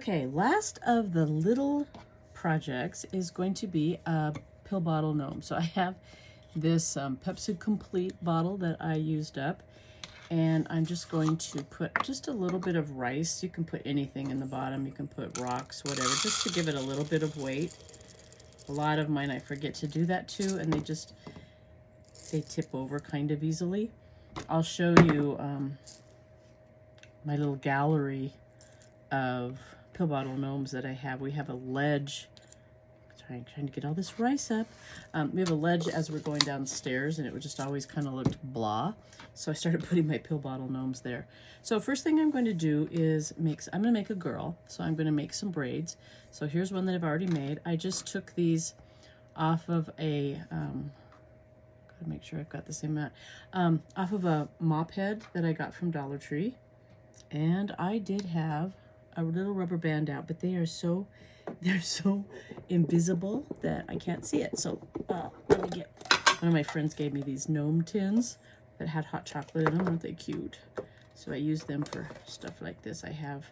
Okay, last of the little projects is going to be a pill bottle gnome. So I have this Pepsi Complete bottle that I used up, and I'm just going to put just a little bit of rice. You can put anything in the bottom. You can put rocks, whatever, just to give it a little bit of weight. A lot of mine I forget to do that too, and they tip over kind of easily. I'll show you my little gallery of pill bottle gnomes that I have. We have a ledge. Trying to get all this rice up. We have a ledge as we're going downstairs, and it would just always kind of looked blah. So I started putting my pill bottle gnomes there. So first thing I'm going to do is I'm going to make a girl. So I'm going to make some braids. So here's one that I've already made. I just took these off of a, gotta make sure I've got the same amount, off of a mop head that I got from Dollar Tree. And I did have a little rubber band out, but they're so invisible that I can't see it. So let me get, one of my friends gave me these gnome tins that had hot chocolate in them. Aren't they cute? So I use them for stuff like this. I have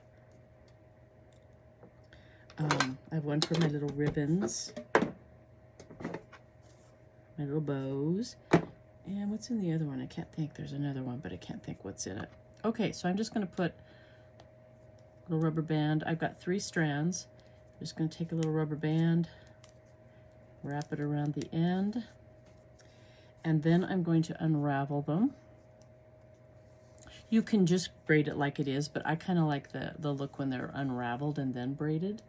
one for my little ribbons, my little bows, and what's in the other one? I can't think. There's another one, but I can't think what's in it. Okay, so I'm just going to put a little rubber band. I've got 3 strands. I'm just going to take a little rubber band, wrap it around the end, and then I'm going to unravel them. You can just braid it like it is, but I kind of like the look when they're unraveled and then braided.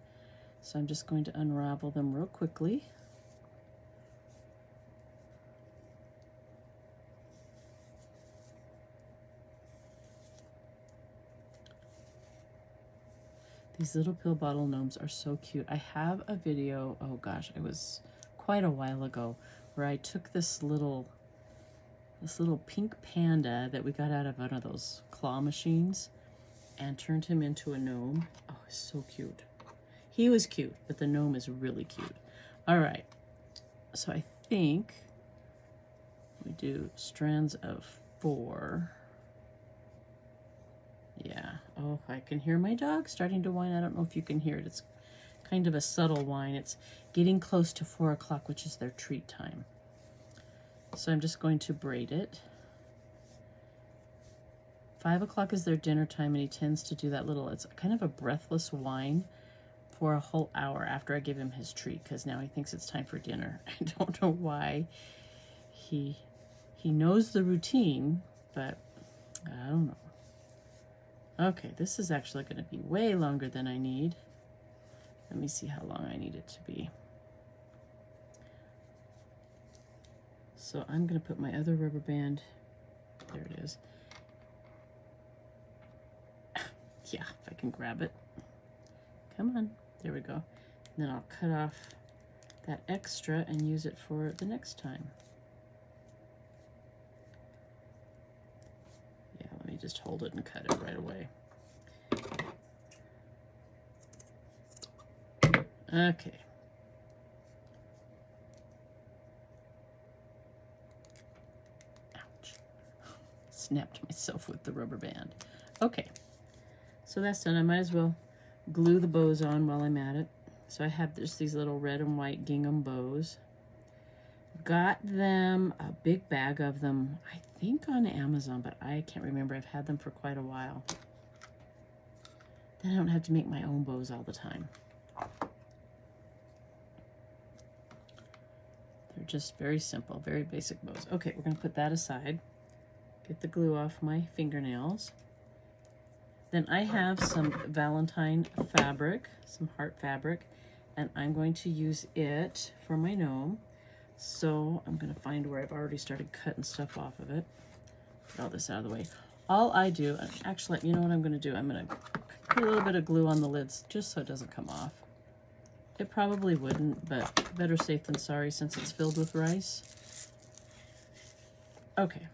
So I'm just going to unravel them real quickly. These little pill bottle gnomes are so cute. I have a video, oh gosh, it was quite a while ago, where I took this little pink panda that we got out of one of those claw machines and turned him into a gnome. Oh, it's so cute. He was cute, but the gnome is really cute. All right, so I think we do strands of 4. Yeah, oh, I can hear my dog starting to whine. I don't know if you can hear it. It's kind of a subtle whine. It's getting close to 4 o'clock, which is their treat time. So I'm just going to braid it. 5 o'clock is their dinner time, and he tends to do that little, it's kind of a breathless whine for a whole hour after I give him his treat, because now he thinks it's time for dinner. I don't know why. He knows the routine, but I don't know. Okay, this is actually going to be way longer than I need. Let me see how long I need it to be. So I'm going to put my other rubber band, there it is. Yeah, if I can grab it. Come on, there we go. And then I'll cut off that extra and use it for the next time. Yeah, let me just hold it and cut it right away. Okay. Ouch. Snapped myself with the rubber band. Okay, so that's done. I might as well glue the bows on while I'm at it. So I have just these little red and white gingham bows. Got them, a big bag of them, I think on Amazon, but I can't remember. I've had them for quite a while. Then I don't have to make my own bows all the time. They're just very simple, very basic bows. Okay, we're going to put that aside. Get the glue off my fingernails. Then I have some valentine fabric, some heart fabric, and I'm going to use it for my gnome. So I'm going to find where I've already started cutting stuff off of it. Get all this out of the way. All I do, actually, you know what I'm going to do? I'm going to put a little bit of glue on the lids just so it doesn't come off. It probably wouldn't, but better safe than sorry since it's filled with rice. Okay.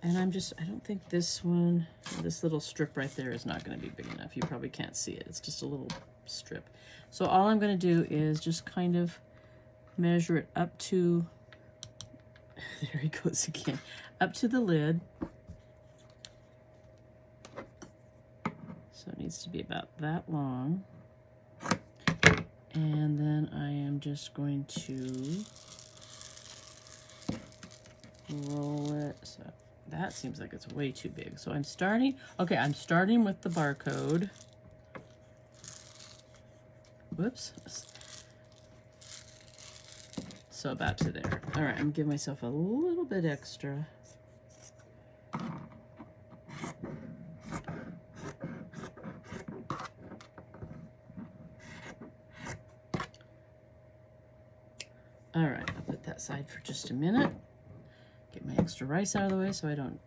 And I don't think this one, this little strip right there is not going to be big enough. You probably can't see it. It's just a little strip. So all I'm going to do is just kind of measure it up to, there he goes again, up to the lid. So it needs to be about that long. And then I am just going to roll it. So that seems like it's way too big. So I'm starting, okay, I'm starting with the barcode. Whoops. So about to there. All right, I'm gonna give myself a little bit extra. All right, I'll put that aside for just a minute. Get my extra rice out of the way so I don't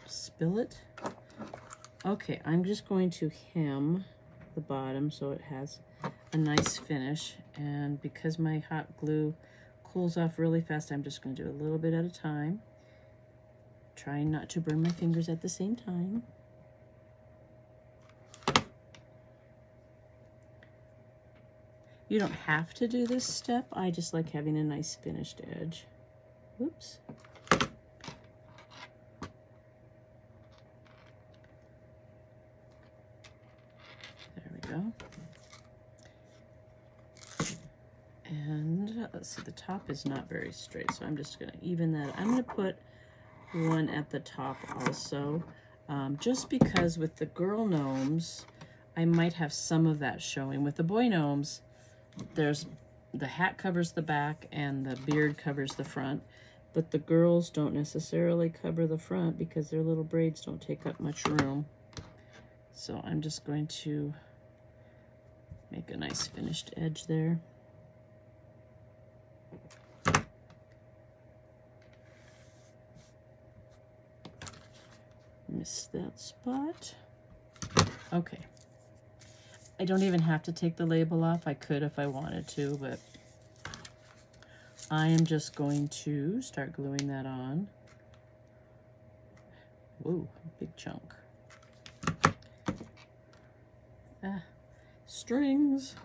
spill it. Okay, I'm just going to hem the bottom so it has a nice finish. And because my hot glue cools off really fast, I'm just going to do a little bit at a time. Trying not to burn my fingers at the same time. You don't have to do this step. I just like having a nice finished edge. Whoops. There we go. And let's see, the top is not very straight, so I'm just gonna even that. I'm gonna put one at the top also, just because with the girl gnomes, I might have some of that showing. With the boy gnomes, there's the hat covers the back and the beard covers the front, but the girls don't necessarily cover the front because their little braids don't take up much room. So I'm just going to make a nice finished edge there. Missed that spot. Okay. I don't even have to take the label off. I could if I wanted to, but I am just going to start gluing that on. Whoa, big chunk. Strings.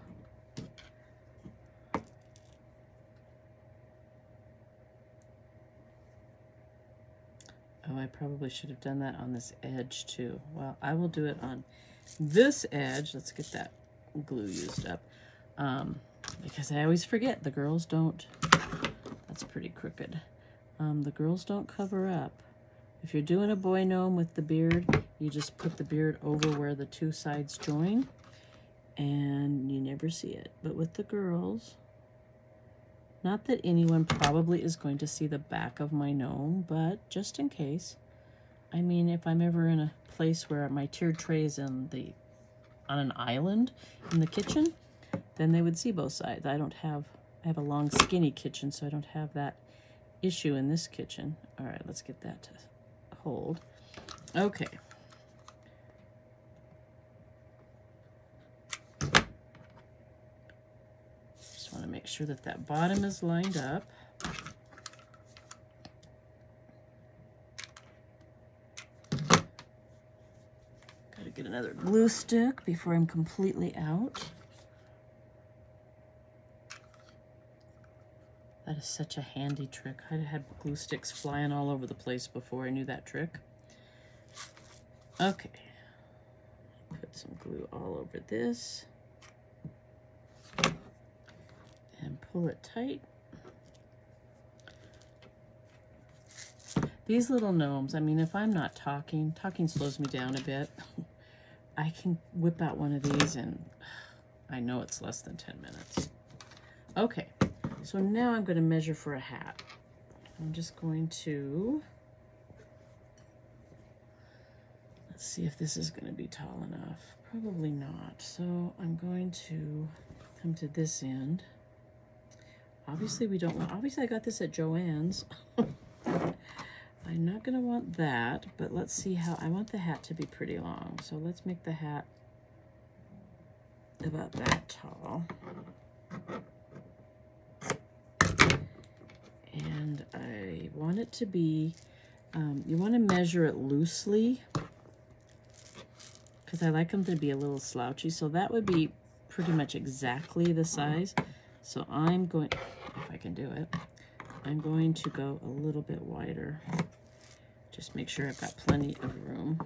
Oh, I probably should have done that on this edge too. Well, I will do it on this edge. Let's get that glue used up. Because I always forget the girls don't. That's pretty crooked. The girls don't cover up. If you're doing a boy gnome with the beard, you just put the beard over where the two sides join and you never see it. But with the girls, not that anyone probably is going to see the back of my gnome, but just in case. I mean, if I'm ever in a place where my tiered tray is on an island in the kitchen, then they would see both sides. I have a long skinny kitchen, so I don't have that issue in this kitchen. All right, let's get that to hold. Okay. Just want to make sure that that bottom is lined up. Gotta get another glue stick before I'm completely out. That is such a handy trick. I had glue sticks flying all over the place before I knew that trick. Okay. Put some glue all over this. And pull it tight. These little gnomes, I mean, if I'm not talking slows me down a bit. I can whip out one of these and I know it's less than 10 minutes. Okay. So now I'm going to measure for a hat. I'm just going to, let's see if this is going to be tall enough. Probably not. So I'm going to come to this end. Obviously we don't want, obviously I got this at Joann's. I'm not going to want that, but let's see how, I want the hat to be pretty long. So let's make the hat about that tall. And I want it to be, you want to measure it loosely because I like them to be a little slouchy. So that would be pretty much exactly the size. So I'm going, if I can do it, I'm going to go a little bit wider. Just make sure I've got plenty of room.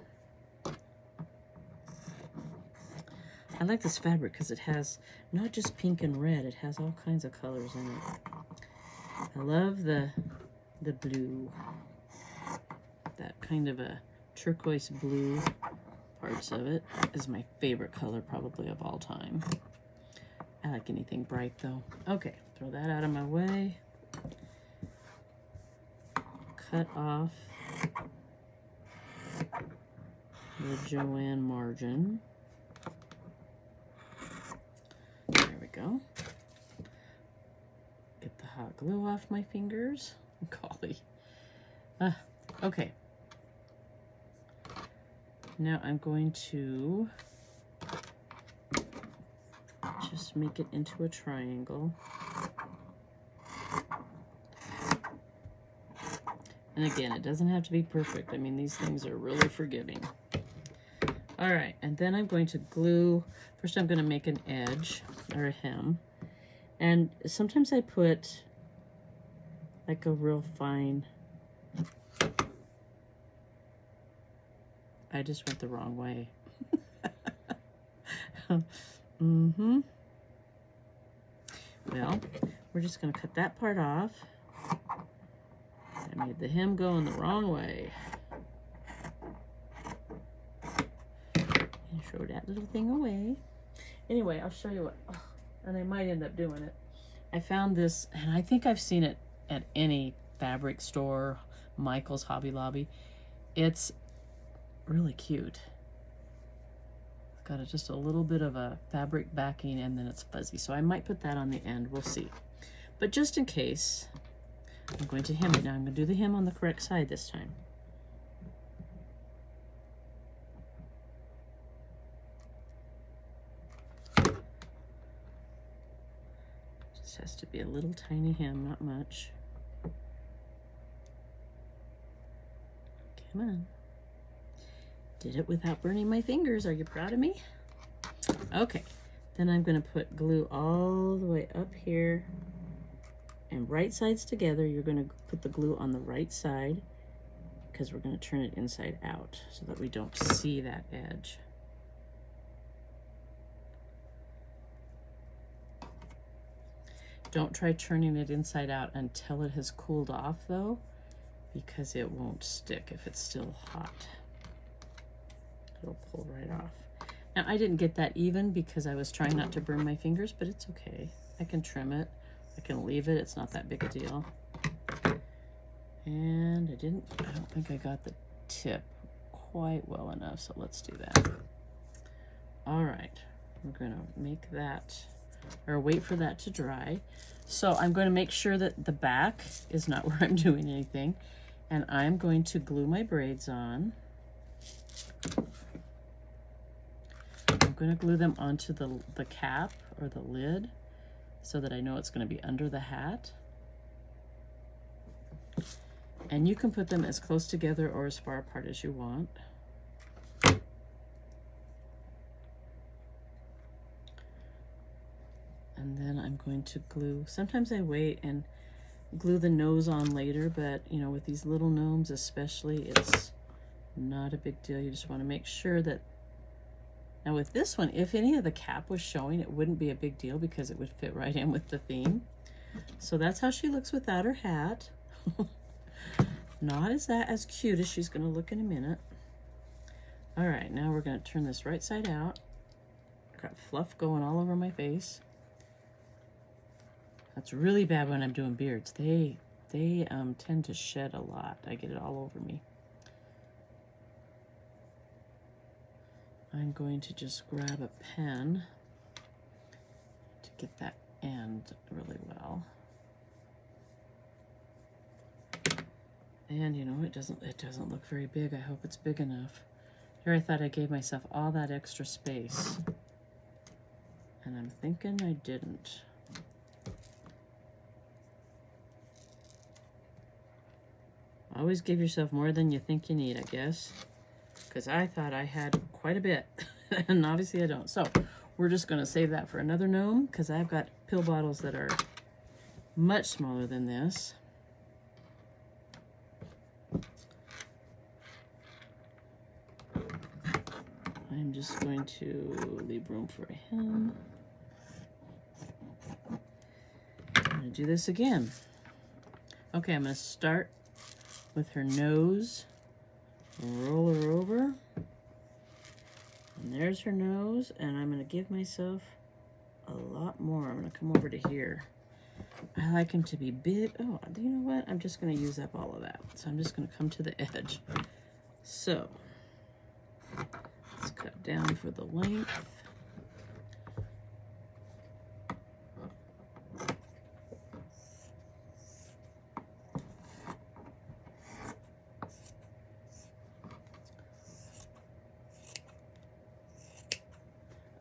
I like this fabric because it has not just pink and red, it has all kinds of colors in it. I love the blue, that kind of a turquoise blue parts of it is my favorite color probably of all time. I like anything bright though. Okay, throw that out of my way. Cut off the Joanne margin. There we go. Get the hot glue off my fingers. Golly. Okay. Now I'm going to just make it into a triangle. And again, it doesn't have to be perfect. I mean, these things are really forgiving. All right, and then I'm going to glue. First, I'm going to make an edge or a hem. And sometimes I put like a real fine. I just went the wrong way. Well, we're just going to cut that part off. I made the hem go in the wrong way. And throw that little thing away. Anyway, I'll show you what, and I might end up doing it. I found this, and I think I've seen it at any fabric store, Michael's, Hobby Lobby. It's really cute. It's got just a little bit of a fabric backing, and then it's fuzzy. So I might put that on the end, we'll see. But just in case, I'm going to hem it. Now I'm going to do the hem on the correct side this time. Just has to be a little tiny hem, not much. Come on. Did it without burning my fingers. Are you proud of me? Okay, then I'm going to put glue all the way up here. And right sides together, you're going to put the glue on the right side because we're going to turn it inside out so that we don't see that edge. Don't try turning it inside out until it has cooled off though, because it won't stick if it's still hot. It'll pull right off. Now I didn't get that even because I was trying not to burn my fingers, but it's okay. I can trim it. I can leave it, it's not that big a deal. And I don't think I got the tip quite well enough, so let's do that. All right, we're gonna make that, or wait for that to dry. So I'm going to make sure that the back is not where I'm doing anything, and I'm going to glue my braids on. I'm going to glue them onto the cap or the lid, so that I know it's going to be under the hat. And you can put them as close together or as far apart as you want. And then I'm going to glue. Sometimes I wait and glue the nose on later, but you know, with these little gnomes especially, it's not a big deal. You just want to make sure that. Now with this one, if any of the cap was showing, it wouldn't be a big deal because it would fit right in with the theme. So that's how she looks without her hat. Not as cute as she's going to look in a minute. All right, now we're going to turn this right side out. Got fluff going all over my face. That's really bad when I'm doing beards. They tend to shed a lot. I get it all over me. I'm going to just grab a pen to get that end really well. And you know, it doesn't look very big. I hope it's big enough. Here I thought I gave myself all that extra space, and I'm thinking I didn't. Always give yourself more than you think you need, I guess, because I thought I had quite a bit, and obviously I don't. So we're just going to save that for another gnome, because I've got pill bottles that are much smaller than this. I'm just going to leave room for him. I'm going to do this again. Okay, I'm going to start with her nose, roll her over, and there's her nose, and I'm going to give myself a lot more. I'm going to come over to here. I like him to be big. Oh, you know what? I'm just going to use up all of that. So I'm just going to come to the edge. So let's cut down for the length.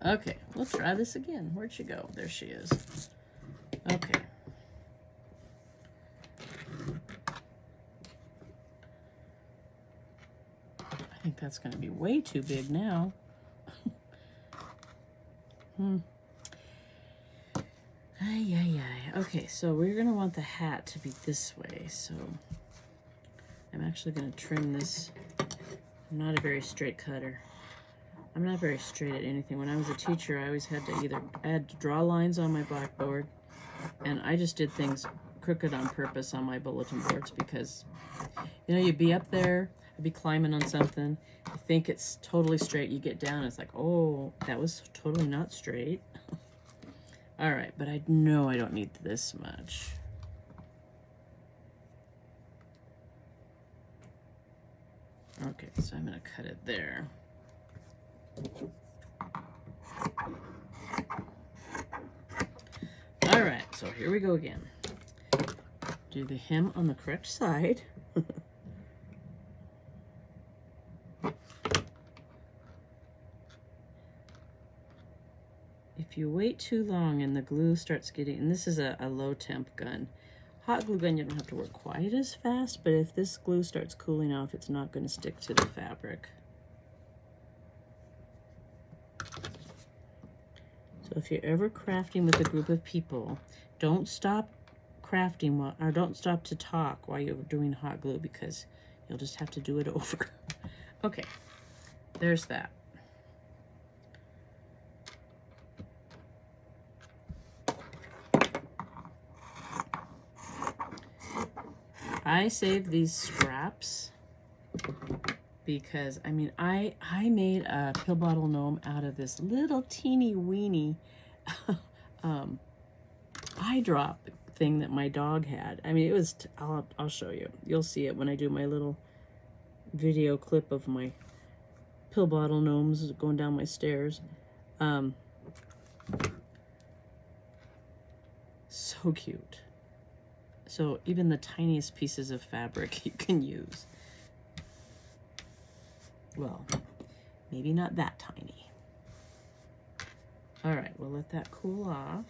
Okay, we'll try this again. Where'd she go? There she is. Okay. I think that's going to be way too big now. Ay, ay, ay. Okay, so we're going to want the hat to be this way. So I'm actually going to trim this. I'm not a very straight cutter. I'm not very straight at anything. When I was a teacher, I always had to I had to draw lines on my blackboard, and I just did things crooked on purpose on my bulletin boards because, you know, you'd be up there, I'd be climbing on something, you think it's totally straight, you get down, it's like, oh, that was totally not straight. All right, but I know I don't need this much. Okay, so I'm gonna cut it there. All right, so here we go again. Do the hem on the correct side. If you wait too long and the glue starts getting, and this is a low temp gun. Hot glue gun, you don't have to work quite as fast, but if this glue starts cooling off, it's not going to stick to the fabric. So if you're ever crafting with a group of people, don't stop crafting or don't stop to talk while you're doing hot glue because you'll just have to do it over. Okay, there's that. I saved these scraps because, I mean, I made a pill bottle gnome out of this little teeny weeny eye drop thing that my dog had. I mean, it was, I'll show you. You'll see it when I do my little video clip of my pill bottle gnomes going down my stairs. So cute. So even the tiniest pieces of fabric you can use. Well, maybe not that tiny. All right, we'll let that cool off.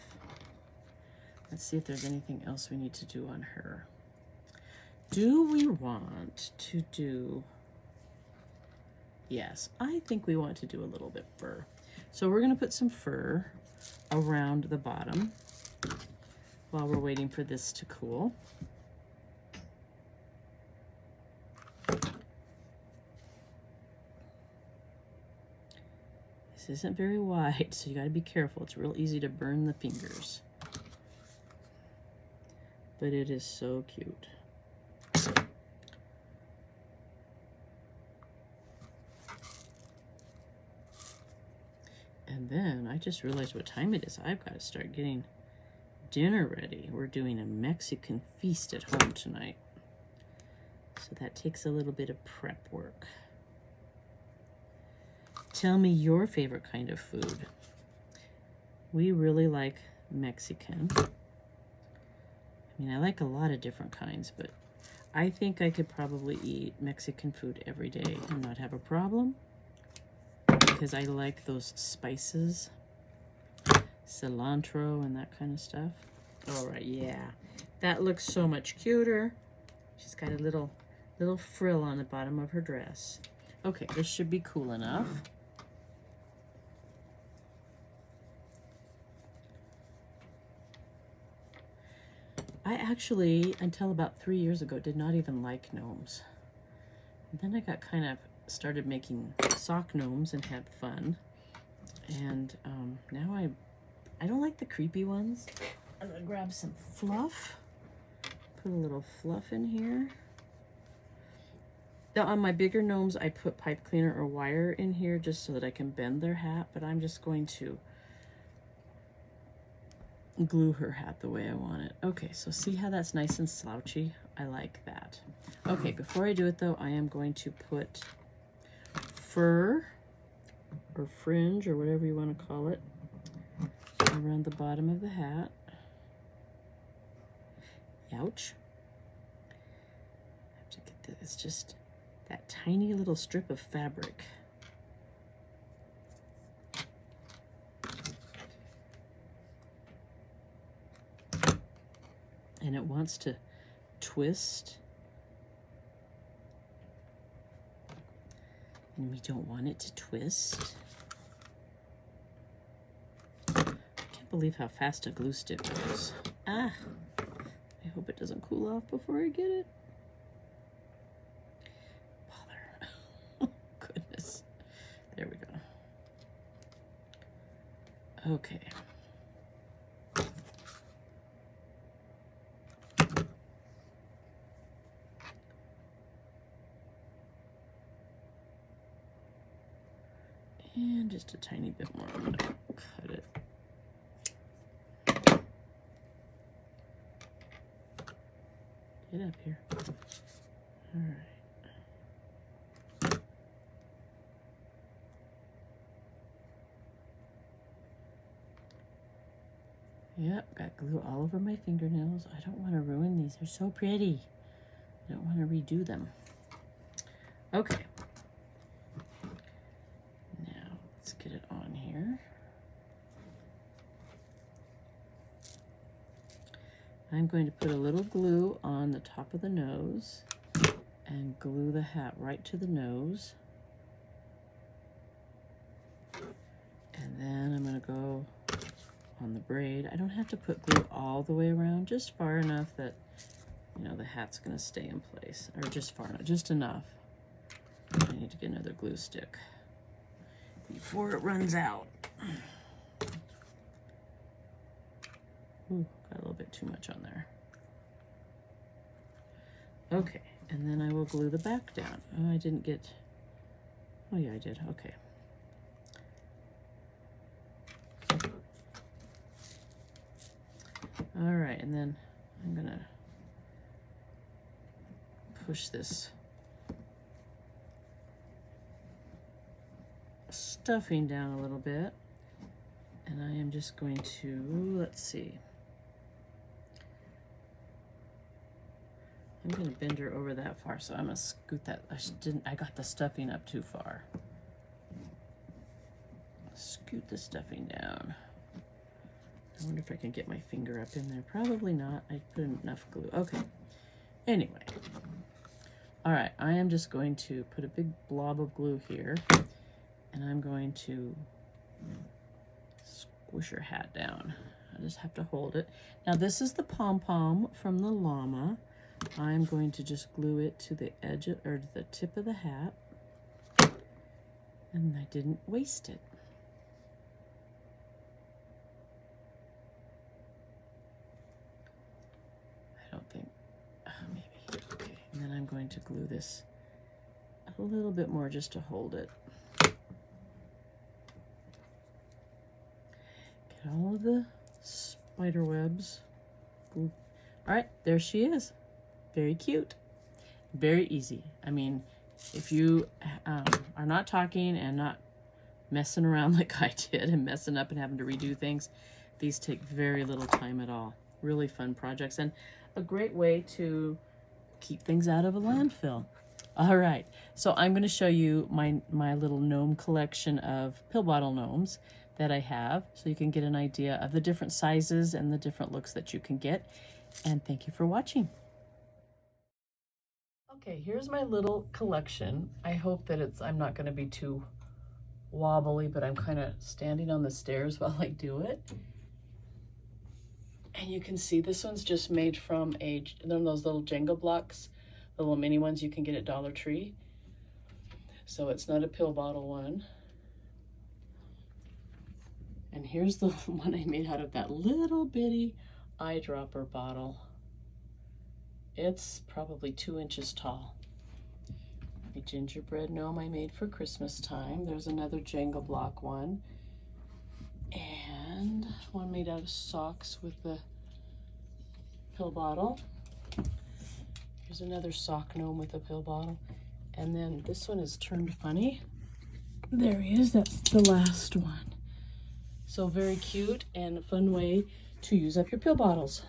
Let's see if there's anything else we need to do on her. Do we want to do... Yes, I think we want to do a little bit fur. So we're gonna put some fur around the bottom while we're waiting for this to cool. This isn't very wide, so you gotta be careful. It's real easy to burn the fingers. But it is so cute. And then I just realized what time it is. I've got to start getting dinner ready. We're doing a Mexican feast at home tonight. So that takes a little bit of prep work. Tell me your favorite kind of food. We really like Mexican. I mean, I like a lot of different kinds, but I think I could probably eat Mexican food every day and not have a problem because I like those spices, cilantro and that kind of stuff. All right, yeah, that looks so much cuter. She's got a little frill on the bottom of her dress. Okay, this should be cool enough. I actually, until about 3 years ago, did not even like gnomes. And then I got kind of started making sock gnomes and had fun. And now I don't like the creepy ones. I'm gonna grab some fluff. Put a little fluff in here. Now on my bigger gnomes, I put pipe cleaner or wire in here just so that I can bend their hat, but I'm just going to glue her hat the way I want it. Okay, so see how that's nice and slouchy? I like that. Okay, before I do it though, I am going to put fur or fringe or whatever you want to call it around the bottom of the hat. Ouch. I have to get this. It's just that tiny little strip of fabric. And it wants to twist. And we don't want it to twist. I can't believe how fast a glue stick goes. Ah, I hope it doesn't cool off before I get it. Bother. Oh, goodness. There we go. Okay. And just a tiny bit more. I'm gonna cut it. Get up here. All right. Yep, got glue all over my fingernails. I don't want to ruin these. They're so pretty. I don't want to redo them. Okay. Now, let's get it on here. I'm going to put a little glue on the top of the nose and glue the hat right to the nose. And then I'm going to go on the braid. I don't have to put glue all the way around, just far enough that, you know, the hat's going to stay in place, or just far enough, just enough. I need to get another glue stick before it runs out. Ooh, got a little bit too much on there. Okay, and then I will glue the back down. Oh, I didn't get, oh yeah, I did, okay. All right, and then I'm gonna push this stuffing down a little bit, and I am just going to, let's see. I'm gonna bend her over that far, so I'm gonna scoot that. I got the stuffing up too far. Scoot the stuffing down. I wonder if I can get my finger up in there. Probably not. I put enough glue. Okay. Anyway. All right. I am just going to put a big blob of glue here, and I'm going to squish her hat down. I just have to hold it. Now this is the pom-pom from the llama. I'm going to just glue it to the edge of, or the tip of the hat, and I didn't waste it. I don't think, maybe, okay. And then I'm going to glue this a little bit more just to hold it. Get all of the spider webs. Glue. All right, there she is. Very cute, very easy. I mean, if you are not talking and not messing around like I did and messing up and having to redo things, these take very little time at all. Really fun projects and a great way to keep things out of a landfill. All right, so I'm going to show you my little gnome collection of pill bottle gnomes that I have, so you can get an idea of the different sizes and the different looks that you can get. And thank you for watching. Okay, here's my little collection. I hope that I'm not going to be too wobbly, but I'm kind of standing on the stairs while I do it. And you can see this one's just made from one of those little Jenga blocks, the little mini ones you can get at Dollar Tree. So it's not a pill bottle one. And here's the one I made out of that little bitty eyedropper bottle. It's probably 2 inches tall. A gingerbread gnome I made for Christmas time. There's another Jenga block one. And one made out of socks with the pill bottle. Here's another sock gnome with a pill bottle. And then this one is turned funny. There he is, that's the last one. So very cute and a fun way to use up your pill bottles.